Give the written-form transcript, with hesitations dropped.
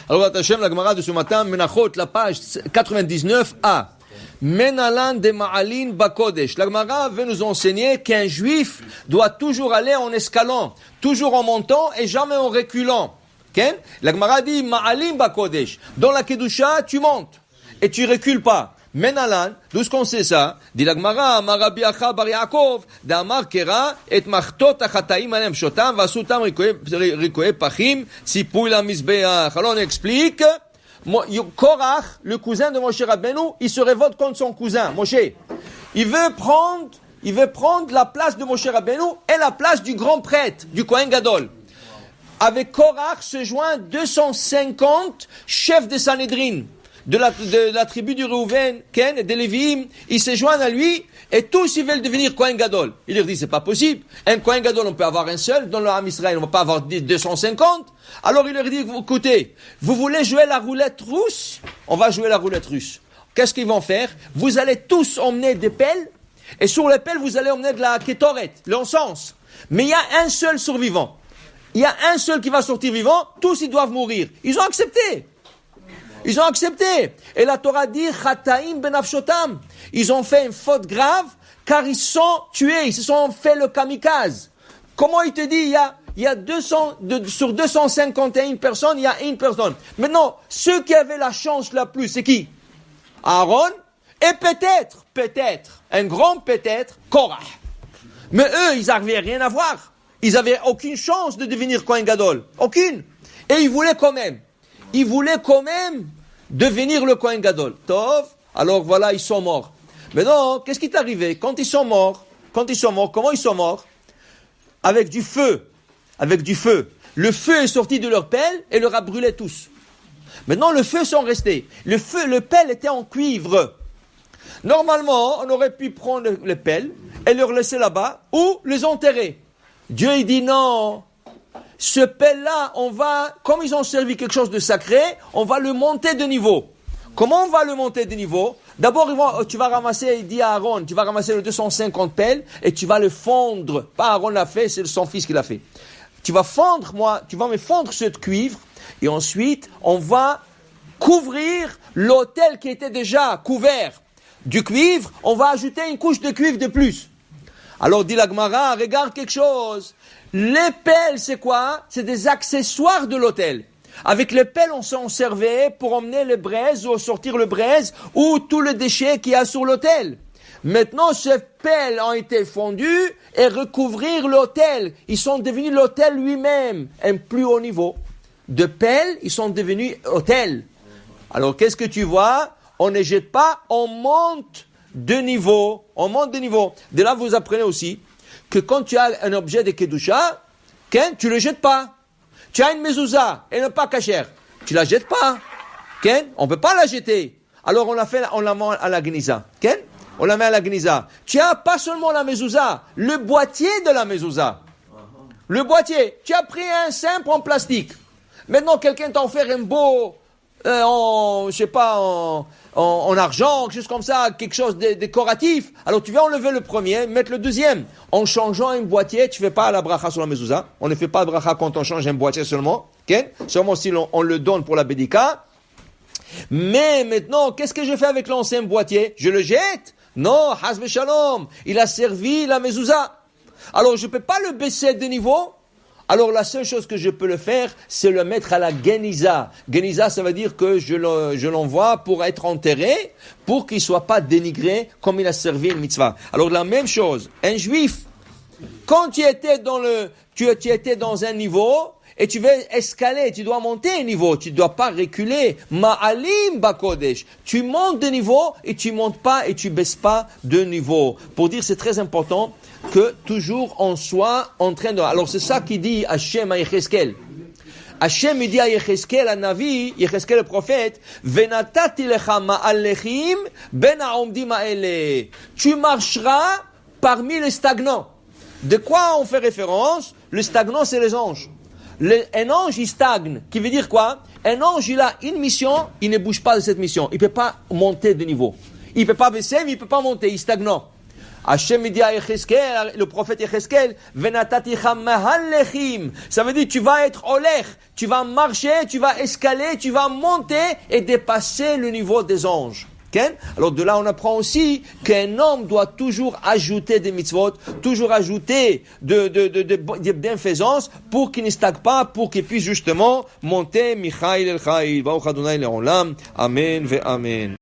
Alors, Hachem, la Gemara de ce matin, Menachot, la page 99a. Menalan de Ma'alin Bakodesh. La Gemara veut nous enseigner qu'un juif doit toujours aller en escalant, toujours en montant et jamais en reculant. Okay? La Gemara dit Ma'alin Bakodesh. Dans la Kedusha, tu montes et tu recules pas. Menalan, d'où est-ce qu'on sait ça? Dit la Gemara, Marabi Acha Bar Yaakov, d'Amar Kera, et Machtot Achataim Anem Shotam, Vasutam Rikoe Pachim, Tzipouy la Mizbeach. Alors on explique, Korach, le cousin de Moshe Rabbeinu, il se révolte contre son cousin, Moshe. Il veut prendre la place de Moshe Rabbeinu et la place du grand prêtre, du Kohen Gadol. Avec Korach se joint 250 chefs de Sanhedrin. De la tribu du Reuven, Ken, des Lévi'im, ils se joignent à lui, et tous ils veulent devenir Kohen Gadol. Il leur dit, c'est pas possible. Un Kohen Gadol, on peut avoir un seul, dans le Ham Israël, on va pas avoir 250. Alors il leur dit, écoutez, vous voulez jouer la roulette russe? On va jouer la roulette russe. Qu'est-ce qu'ils vont faire? Vous allez tous emmener des pelles, et sur les pelles, vous allez emmener de la kétoret, l'encens. Mais il y a un seul survivant. Il y a un seul qui va sortir vivant, tous ils doivent mourir. Ils ont accepté. Ils ont accepté. Et la Torah dit, Chataim benafshotam. Ils ont fait une faute grave, car ils sont tués, ils se sont fait le kamikaze. Comment il te dit, il y a 200, sur 251 personnes, il y a une personne. Maintenant, ceux qui avaient la chance la plus, c'est qui? Aaron, et peut-être, un grand peut-être, Korah. Mais eux, ils n'avaient rien à voir. Ils n'avaient aucune chance de devenir Kohen Gadol. Aucune. Et ils voulaient quand même devenir le Kohen Gadol. Tov, alors voilà, ils sont morts. Mais non, qu'est-ce qui est arrivé? Quand ils sont morts, comment ils sont morts? Avec du feu. Le feu est sorti de leur pelle et leur a brûlé tous. Maintenant, le feu sont restés. Le pelle était en cuivre. Normalement, on aurait pu prendre les pelles et les laisser là-bas ou les enterrer. Dieu, il dit non. Ce pelle-là, comme ils ont servi quelque chose de sacré, on va le monter de niveau. Comment on va le monter de niveau? D'abord, tu vas ramasser, il dit à Aaron, tu vas ramasser les 250 pelles et tu vas le fondre. Pas Aaron l'a fait, c'est son fils qui l'a fait. Tu vas me fondre ce cuivre et ensuite, on va couvrir l'autel qui était déjà couvert du cuivre. On va ajouter une couche de cuivre de plus. Alors, dit la Gemara, regarde quelque chose. Les pelles, c'est quoi? C'est des accessoires de l'autel. Avec les pelles, on s'en servait pour emmener les braises ou sortir le braise ou tout le déchet qu'il y a sur l'autel. Maintenant, ces pelles ont été fondues et recouvrir l'autel. Ils sont devenus l'autel lui-même, un plus haut niveau. De pelles, ils sont devenus autel. Alors, qu'est-ce que tu vois? On ne jette pas, on monte de niveau. De là, vous apprenez aussi que quand tu as un objet de Kedusha, tu ne le jettes pas. Tu as une mezouza, elle n'est pas cachère. Tu ne la jettes pas. On ne peut pas la jeter. Alors on la met à la Geniza. On la met à la Geniza. Tu as pas seulement la mezouza, le boîtier de la mezouza. Le boîtier. Tu as pris un simple en plastique. Maintenant, quelqu'un t'a offert un beau, en argent, quelque chose comme ça, quelque chose de décoratif. Alors tu vas enlever le premier, mettre le deuxième. En changeant un boîtier, tu fais pas la bracha sur la mezouza. On ne fait pas de bracha quand on change un boîtier seulement. Seulement si on le donne pour la bédika. Mais maintenant, qu'est-ce que je fais avec l'ancien boîtier? Je le jette? Non, hasbe shalom. Il a servi la mezouza. Alors je peux pas le baisser de niveau. Alors la seule chose que je peux le faire, c'est le mettre à la Geniza. Geniza, ça veut dire que je l'envoie pour être enterré, pour qu'il soit pas dénigré comme il a servi une mitzvah. Alors la même chose, un juif, quand tu étais dans un niveau, et tu veux escaler, tu dois monter un niveau, tu ne dois pas reculer. Ma'alim bakodesh. Tu montes de niveau et tu montes pas et tu baisses pas de niveau. Pour dire, c'est très important que toujours on soit en train de... Alors c'est ça qui dit Hachem à Yecheskel. Hachem dit à Yecheskel, à Navi, Yecheskel le prophète, Venatati lecha ma'alechim ben ha'omdim ha'ele. Tu marcheras parmi les stagnants. De quoi on fait référence? Le stagnant, c'est les anges. Un ange, il stagne. Qui veut dire quoi? Un ange, il a une mission, il ne bouge pas de cette mission. Il ne peut pas monter de niveau. Il ne peut pas baisser, mais il ne peut pas monter. Il est stagnant. Hachem dit à Yecheskel, le prophète Yecheskel, Venataticha mahallechim. Ça veut dire tu vas être olech, tu vas marcher, tu vas escaler, tu vas monter et dépasser le niveau des anges. Okay? Alors de là on apprend aussi qu'un homme doit toujours ajouter des mitzvot, toujours ajouter de bienfaisances pour qu'il ne stagne pas, pour qu'il puisse justement monter Michael el Chayil. Baruch Adonai le'olam. Amen ve amen.